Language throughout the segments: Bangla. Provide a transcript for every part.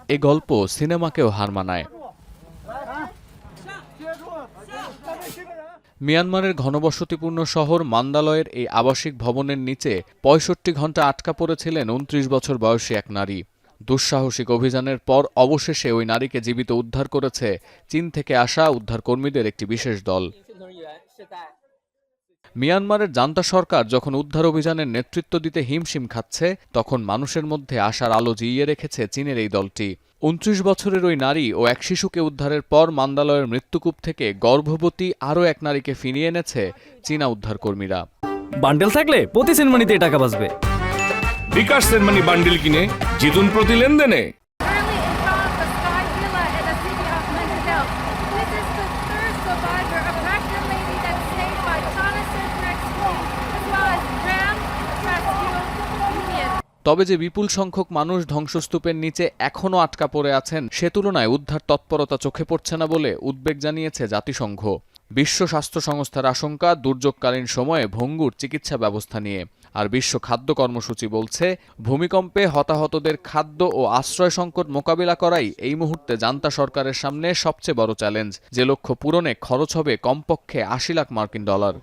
এ গল্প সিনেমাকেও হার মানায়। মিয়ানমারের ঘনবসতিপূর্ণ শহর মান্দালয়ের এই আবাসিক ভবনের নিচে ৬৫ ঘণ্টা আটকা পড়েছিলেন ২৯ বছর বয়সী এক নারী। দুঃসাহসিক অভিযানের পর অবশেষে ওই নারীকে জীবিত উদ্ধার করেছে চীন থেকে আসা উদ্ধারকর্মীদের একটি বিশেষ দল। মিয়ানমারের জান্তা সরকার যখন উদ্ধার অভিযানের নেতৃত্ব দিতে হিমশিম খাচ্ছে, তখন মানুষের মধ্যে আশার আলো জিইয়ে রেখেছে চীনের এই দলটি। ২৯ বছরের ওই নারী ও এক শিশুকে উদ্ধারের পর মান্দালয়ের মৃত্যুকূপ থেকে গর্ভবতী আরও এক নারীকে ফিরিয়ে এনেছে চীনা উদ্ধারকর্মীরা। বান্ডেল থাকলে প্রতি সেনমানিতে টাকা বাঁচবে। বিকাশ সেনমানি বান্ডেল কিনে জিতুন প্রতি লেনদেনে। তবে যে বিপুল সংখ্যক মানুষ ধ্বংসস্তূপের নিচে এখনও আটকা পড়ে আছেন, সে তুলনায় উদ্ধার তৎপরতা চোখে পড়ছে না বলে উদ্বেগ জানিয়েছে জাতিসংঘ। বিশ্ব স্বাস্থ্য সংস্থার আশঙ্কা দুর্যোগকালীন সময়ে ভঙ্গুর চিকিৎসা ব্যবস্থা নিয়ে। আর বিশ্ব খাদ্য কর্মসূচি বলছে, ভূমিকম্পে হতাহতদের খাদ্য ও আশ্রয় সংকট মোকাবিলা করাই এই মুহূর্তে জান্তা সরকারের সামনে সবচেয়ে বড় চ্যালেঞ্জ, যে লক্ষ্য পূরণে খরচ হবে কমপক্ষে ৮০ লাখ মার্কিন ডলার।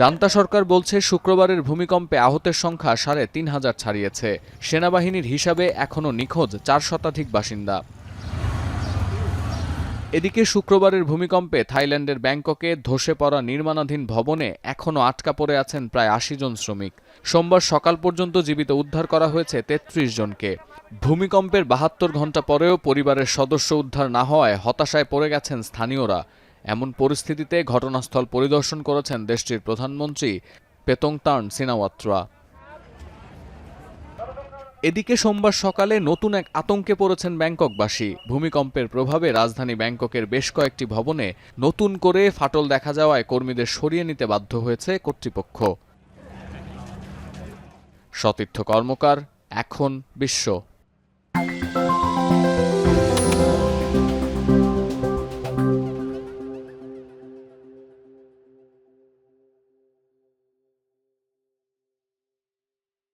জান্তা সরকার বলছে, শুক্রবারের ভূমিকম্পে আহতের সংখ্যা ৩,৫০০ ছাড়িয়েছে। সেনাবাহিনীর হিসাবে এখনও নিখোঁজ ৪ শতাধিক বাসিন্দা। এদিকে শুক্রবারের ভূমিকম্পে থাইল্যান্ডের ব্যাংককে ধসে পড়া নির্মাণাধীন ভবনে এখনও আটকা পড়ে আছেন প্রায় ৮০ জন শ্রমিক। সোমবার সকাল পর্যন্ত জীবিত উদ্ধার করা হয়েছে ৩৩ জনকে। ভূমিকম্পের ৭২ ঘণ্টা পরেও পরিবারের সদস্য উদ্ধার না হওয়ায় হতাশায় পড়ে গেছেন স্থানীয়রা। এমন পরিস্থিতিতে ঘটনাস্থল পরিদর্শন করেছেন দেশটির প্রধানমন্ত্রী পেতংতার্ন সিনাওয়াত্রা। এদিকে সোমবার সকালে নতুন এক আতঙ্কে পড়েছেন ব্যাংককবাসী। ভূমিকম্পের প্রভাবে রাজধানী ব্যাংককের বেশ কয়েকটি ভবনে নতুন করে ফাটল দেখা যাওয়ায় কর্মীদের সরিয়ে নিতে বাধ্য হয়েছে কর্তৃপক্ষ। সতীর্থ কর্মকার, এখন বিশ্ব।